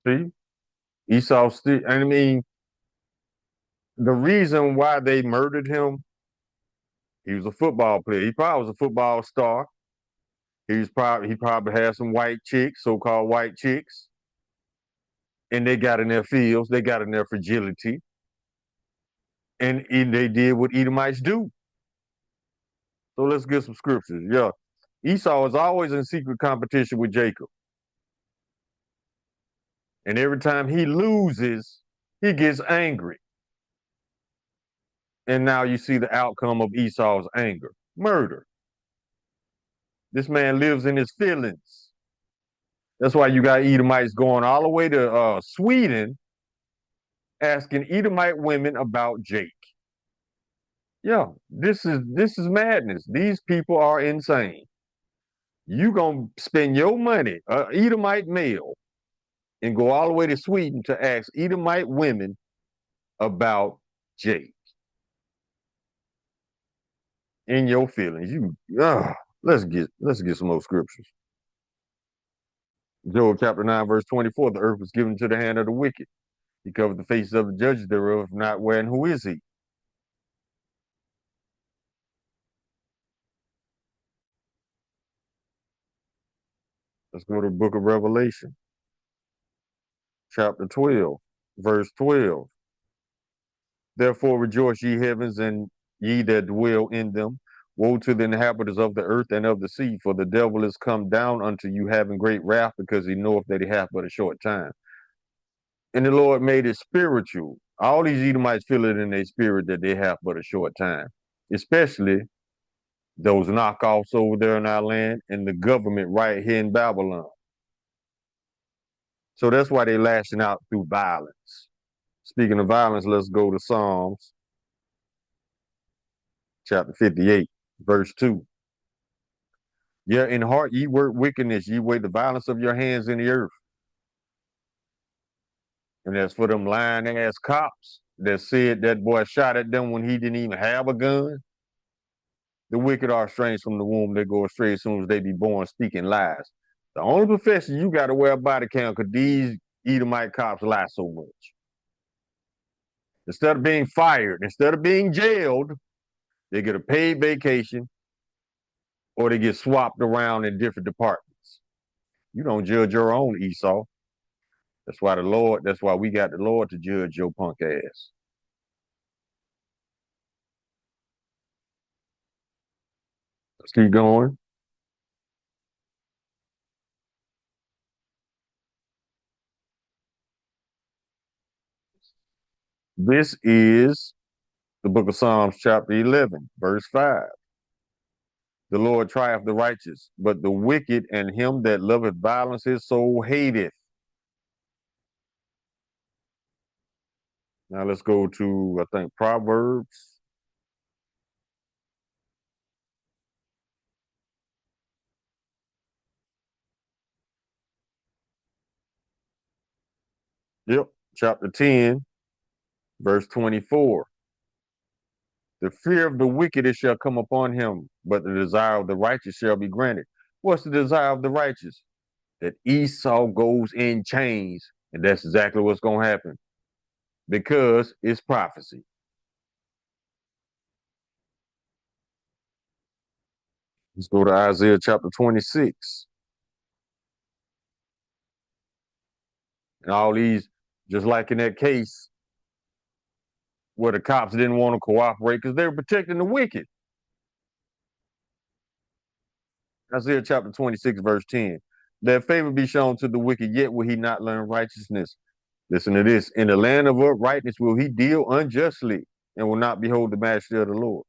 A: See? Esau still, I mean, the reason why they murdered him, he was a football player. He probably was a football star. He probably had some white chicks, so-called white chicks. And they got in their fields, they got in their fragility. And they did what Edomites do. So let's get some scriptures. Yeah. Esau is always in secret competition with Jacob. And every time he loses, he gets angry. And now you see the outcome of Esau's anger. Murder. This man lives in his feelings. That's why you got Edomites going all the way to Sweden asking Edomite women about Jake. Yeah, this is madness. These people are insane. You gonna spend your money, Edomite male, and go all the way to Sweden to ask Edomite women about Jake. In your feelings, let's get some more scriptures. Job chapter 9, verse 24, the earth was given to the hand of the wicked. He covered the faces of the judges thereof, not where and who is he? Let's go to the book of Revelation, chapter 12, verse 12. Therefore rejoice, ye heavens, and ye that dwell in them. Woe to the inhabitants of the earth and of the sea, for the devil is come down unto you, having great wrath, because he knoweth that he hath but a short time. And the Lord made it spiritual. All these Edomites feel it in their spirit that they have but a short time, especially those knockoffs over there in our land and the government right here in Babylon. So that's why they're lashing out through violence. Speaking of violence, let's go to Psalms chapter 58, verse 2. Yeah, in heart ye work wickedness, ye weigh the violence of your hands in the earth. And as for them lying ass cops that said that boy shot at them when he didn't even have a gun, the wicked are estranged from the womb. They go astray as soon as they be born, speaking lies. The only profession you got to wear a body cam because these Edomite cops lie so much. Instead of being fired, instead of being jailed, they get a paid vacation or they get swapped around in different departments. You don't judge your own, Esau. That's why we got the Lord to judge your punk ass. Let's keep going. This is The book of Psalms, chapter 11, verse 5. The Lord trieth the righteous, but the wicked and him that loveth violence his soul hateth. Now let's go to, I think, Proverbs. Yep, chapter 10, verse 24. The fear of the wicked shall come upon him, but the desire of the righteous shall be granted. What's the desire of the righteous? That Esau goes in chains, and that's exactly what's going to happen because it's prophecy. Let's go to Isaiah chapter 26. And all these, just like in that case where the cops didn't want to cooperate because they were protecting the wicked. Isaiah chapter 26, verse 10. Let favor be shown to the wicked, yet will he not learn righteousness. Listen to this. In the land of uprightness will he deal unjustly and will not behold the majesty of the Lord.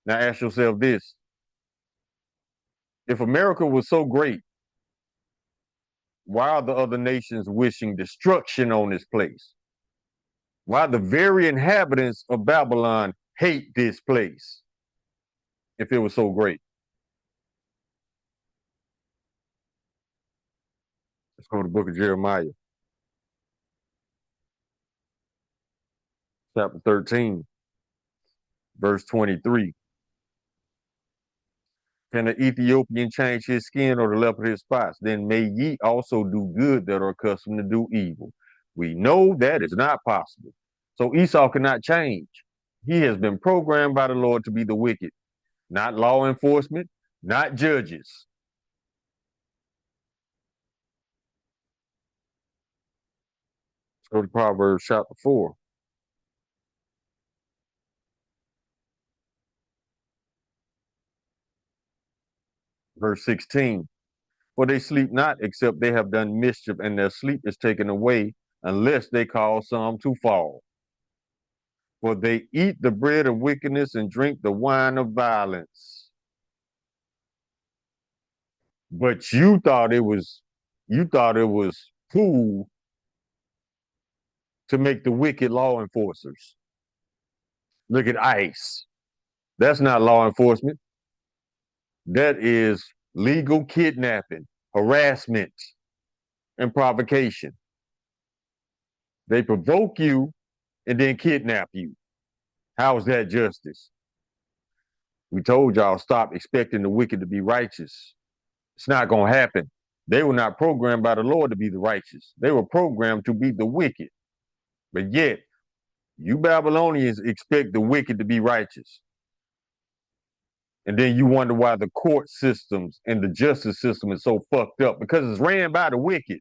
A: Now ask yourself this. If America was so great, why are the other nations wishing destruction on this place? Why the very inhabitants of Babylon hate this place if it was so great? Let's go to the book of Jeremiah. Chapter 13, verse 23. Can the Ethiopian change his skin or the leopard his spots? Then may ye also do good that are accustomed to do evil. We know that is not possible. So Esau cannot change. He has been programmed by the Lord to be the wicked, not law enforcement, not judges. Let's go to Proverbs chapter 4. Verse 16. For they sleep not except they have done mischief, and their sleep is taken away unless they cause some to fall. For they eat the bread of wickedness and drink the wine of violence. But you thought it was cool to make the wicked law enforcers. Look at ICE. That's not law enforcement. That is legal kidnapping, harassment, and provocation. They provoke you and then kidnap you. How is that justice? We told y'all stop expecting the wicked to be righteous. It's not going to happen. They were not programmed by the Lord to be the righteous. They were programmed to be the wicked. But yet, you Babylonians expect the wicked to be righteous. And then you wonder why the court systems and the justice system is so fucked up, because it's ran by the wicked.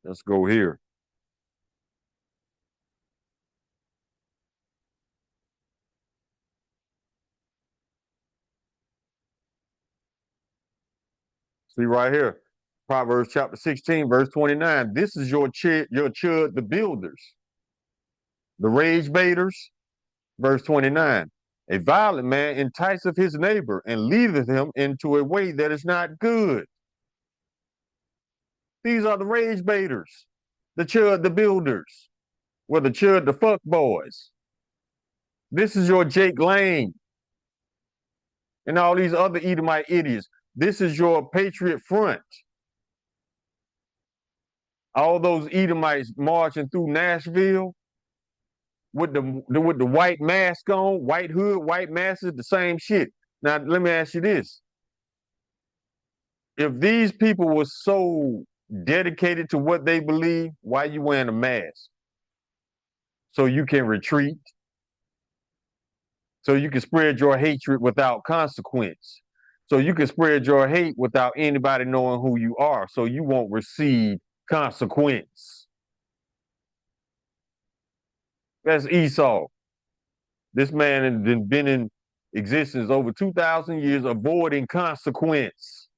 A: Let's go here. See right here, Proverbs chapter 16, verse 29. This is your chud, the builders, the rage baiters. Verse 29. A violent man enticeth his neighbor and leadeth him into a way that is not good. These are the rage baiters, the chud, the builders, or the chud, the fuck boys. This is your Jake Lane and all these other Edomite idiots. This is your Patriot Front. All those Edomites marching through Nashville with the white mask on, white hood, white masks, the same shit. Now, let me ask you this. If these people were so dedicated to what they believe, why are you wearing a mask? So you can retreat? So you can spread your hatred without consequence? So you can spread your hate without anybody knowing who you are, so you won't receive consequence? That's Esau. This man has been existence over 2,000 years, avoiding consequence.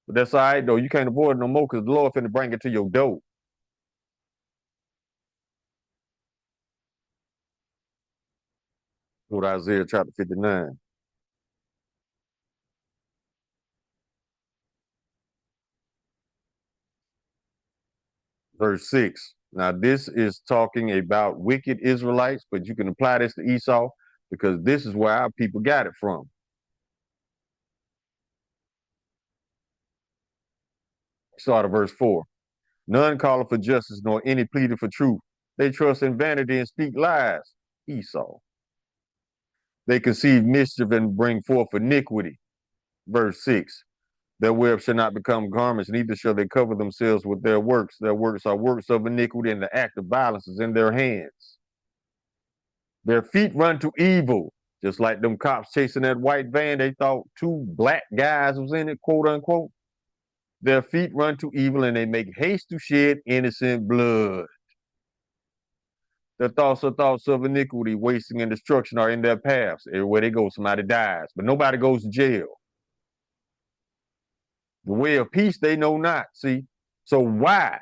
A: But that's all right, though. You can't avoid it no more because the Lord finna bring it to your door. Go to Isaiah chapter 59. Verse 6. Now, this is talking about wicked Israelites, but you can apply this to Esau because this is where our people got it from. Start of verse 4. None calleth for justice, nor any pleaded for truth. They trust in vanity and speak lies. Esau. They conceive mischief and bring forth iniquity. Verse 6. Their web shall not become garments, neither shall they cover themselves with their works. Their works are works of iniquity, and the act of violence is in their hands. Their feet run to evil, just like them cops chasing that white van. They thought 2 black guys was in it, quote unquote. Their feet run to evil, and they make haste to shed innocent blood. Their thoughts are thoughts of iniquity, wasting and destruction are in their paths. Everywhere they go, somebody dies, but nobody goes to jail. The way of peace they know not. See, so why?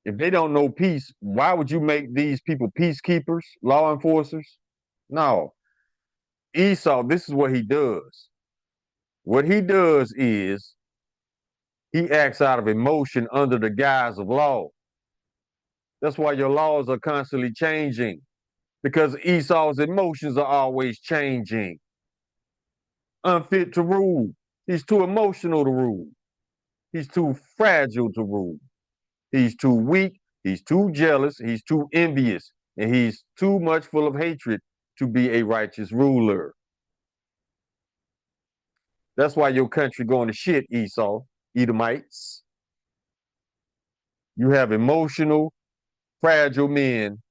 A: If they don't know peace, why would you make these people peacekeepers, law enforcers? No. Esau, this is what he does. What he does is he acts out of emotion under the guise of law. That's why your laws are constantly changing, because Esau's emotions are always changing. Unfit to rule. He's too emotional to rule. He's too fragile to rule. He's too weak. He's too jealous. He's too envious. And he's too much full of hatred to be a righteous ruler. That's why your country going to shit, Esau, Edomites. You have emotional, fragile men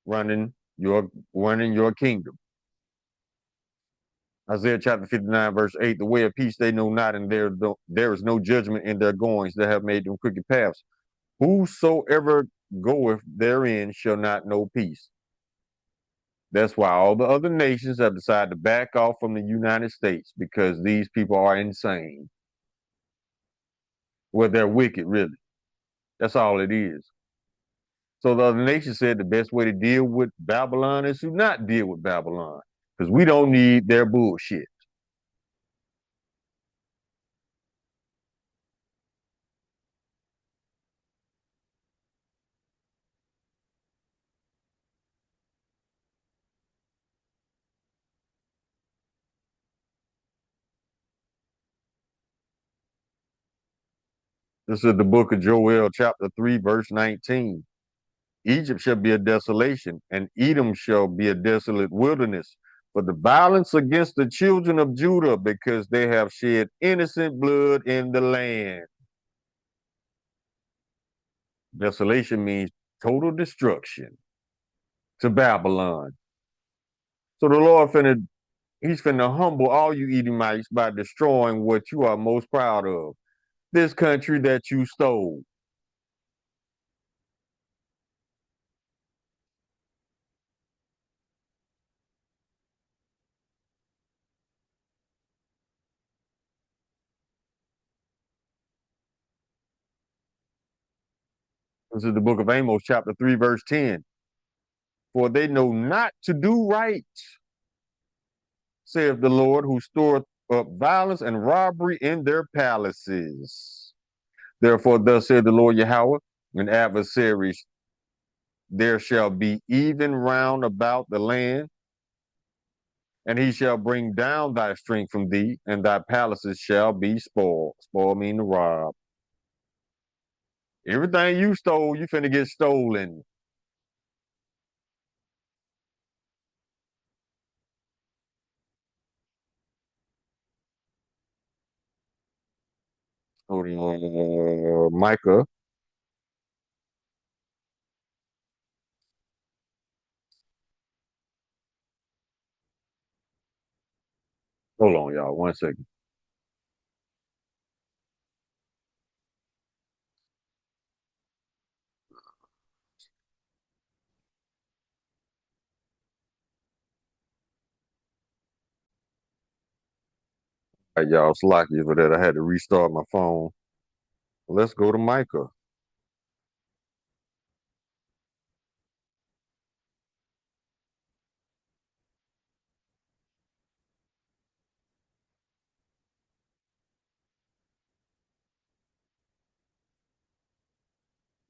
A: running your kingdom. Isaiah chapter 59, verse 8, the way of peace they know not, and there is no judgment in their goings that have made them crooked paths. Whosoever goeth therein shall not know peace. That's why all the other nations have decided to back off from the United States, because these people are insane. Well, they're wicked, really. That's all it is. So the other nations said the best way to deal with Babylon is to not deal with Babylon, because we don't need their bullshit. This is the book of Joel, chapter 3, verse 19. Egypt shall be a desolation, and Edom shall be a desolate wilderness, for the violence against the children of Judah, because they have shed innocent blood in the land. Desolation means total destruction to Babylon. So the Lord he's finna humble all you Edomites by destroying what you are most proud of. This country that you stole. This is the book of Amos, chapter 3, verse 10. For they know not to do right, saith the Lord, who storeth up violence and robbery in their palaces. Therefore, thus saith the Lord Yahweh, and adversaries there shall be even round about the land, and he shall bring down thy strength from thee, and thy palaces shall be spoiled. Spoil mean to rob. Everything you stole, you finna get stolen. Hold on, Micah. Hold on, y'all. 1 second. All right, y'all, slack you for that. I had to restart my phone. Let's go to Micah.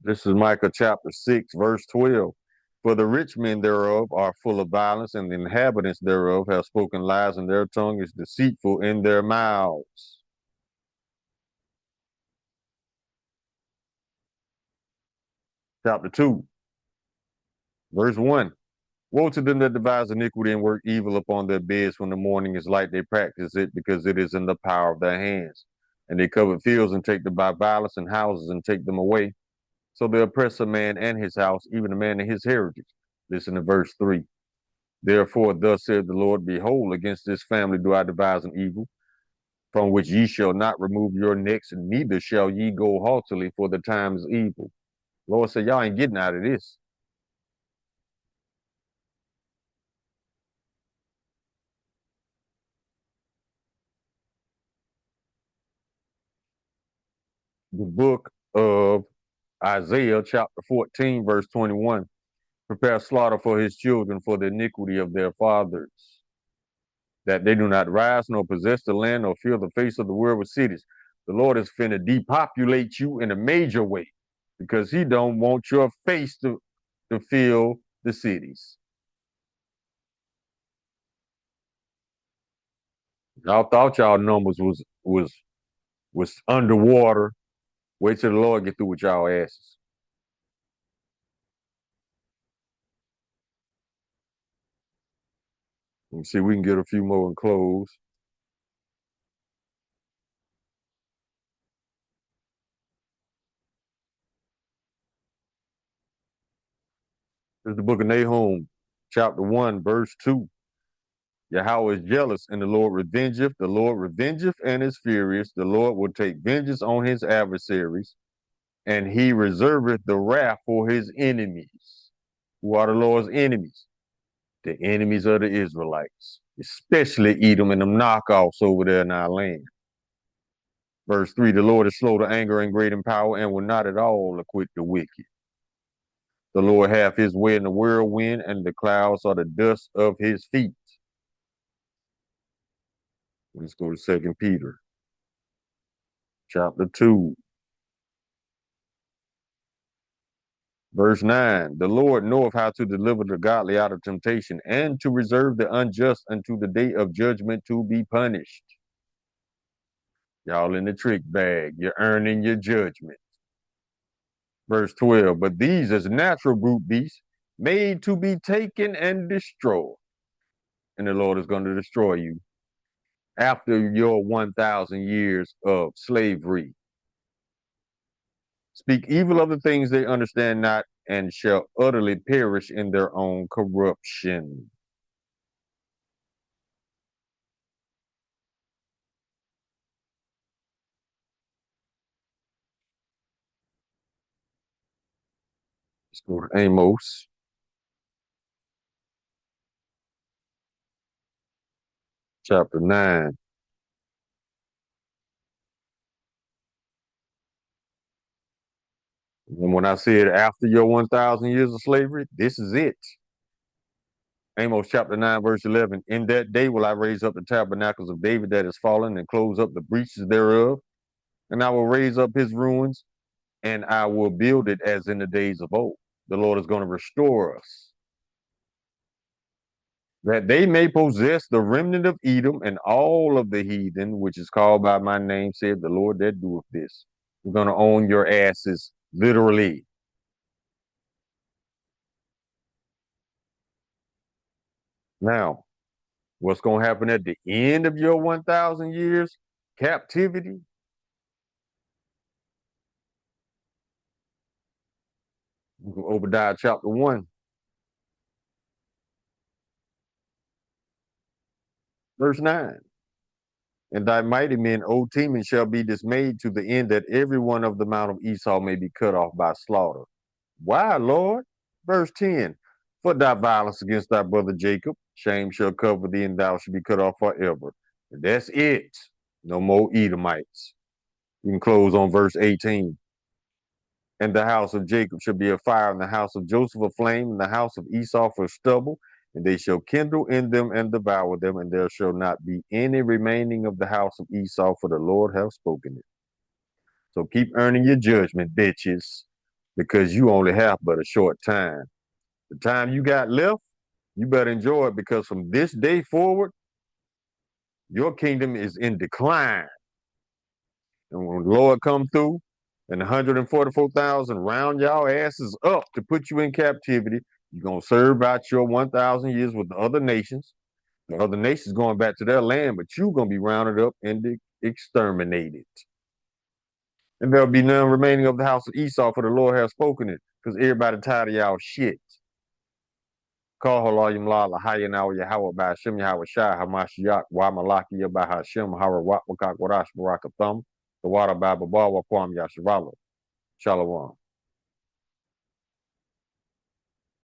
A: This is Micah chapter 6, verse 12. For the rich men thereof are full of violence, and the inhabitants thereof have spoken lies, and their tongue is deceitful in their mouths. Chapter 2, verse 1. Woe to them that devise iniquity and work evil upon their beds when the morning is light. They practice it because it is in the power of their hands. And they cover fields and take them by violence, and houses and take them away. So they oppress a man and his house, even a man and his heritage. Listen to verse 3. Therefore, thus saith the Lord, behold, against this family do I devise an evil, from which ye shall not remove your necks, and neither shall ye go haughtily, for the time is evil. Lord said, y'all ain't getting out of this. The book of Isaiah, chapter 14, verse 21. Prepare slaughter for his children for the iniquity of their fathers, that they do not rise nor possess the land nor fill the face of the world with cities. The Lord is finna depopulate you in a major way because he don't want your face to fill the cities. Y'all thought y'all numbers was underwater. Wait till the Lord get through with y'all asses. Let me see if we can get a few more and close. This is the book of Nahum, chapter 1, verse 2. Yahweh is jealous, and the Lord revengeth. The Lord revengeth and is furious. The Lord will take vengeance on his adversaries, and he reserveth the wrath for his enemies. Who are the Lord's enemies? The enemies of the Israelites, especially Edom and them knockoffs over there in our land. Verse 3, the Lord is slow to anger and great in power, and will not at all acquit the wicked. The Lord hath his way in the whirlwind, and the clouds are the dust of his feet. Let's go to 2 Peter, chapter 2, verse 9. The Lord knoweth how to deliver the godly out of temptation, and to reserve the unjust unto the day of judgment to be punished. Y'all in the trick bag. You're earning your judgment. Verse 12. But these as natural brute beasts, made to be taken and destroyed. And the Lord is going to destroy you after your 1,000 years of slavery. Speak evil of the things they understand not, and shall utterly perish in their own corruption. Let's go to Amos, chapter 9. And when I said after your 1,000 years of slavery, this is it. Amos chapter 9, verse 11. In that day will I raise up the tabernacles of David that is fallen, and close up the breaches thereof. And I will raise up his ruins, and I will build it as in the days of old. The Lord is going to restore us, that they may possess the remnant of Edom and all of the heathen, which is called by my name, said the Lord that doeth this. We're going to own your asses, literally. Now, what's going to happen at the end of your 1,000 years captivity? Obadiah chapter 1, verse 9. And thy mighty men, O Teman, shall be dismayed to the end that every one of the mount of Esau may be cut off by slaughter. Why, Lord? Verse 10. For thy violence against thy brother Jacob, shame shall cover thee, and thou shalt be cut off forever. And that's it. No more Edomites. You can close on verse 18. And the house of Jacob shall be a fire, and the house of Joseph a flame, and the house of Esau for stubble, and they shall kindle in them and devour them, and there shall not be any remaining of the house of Esau, for the Lord hath spoken it. So keep earning your judgment, bitches, because you only have but a short time. The time you got left, you better enjoy it, because from this day forward, your kingdom is in decline. And when the Lord come through, and 144,000 round y'all asses up to put you in captivity, you're going to serve out your 1,000 years with the other nations. The other nations going back to their land, but you're going to be rounded up and exterminated. And there'll be none remaining of the house of Esau, for the Lord has spoken it, because everybody tired of y'all shit. Call Halayim La Lahayanaw Yahweh by Hashem Yahweh Shai Hamashiach Wa Malaki by Hashem Hara Wat Wakak Warash Barakathum, the water by Baba Wakwam Yasharala. Shalom.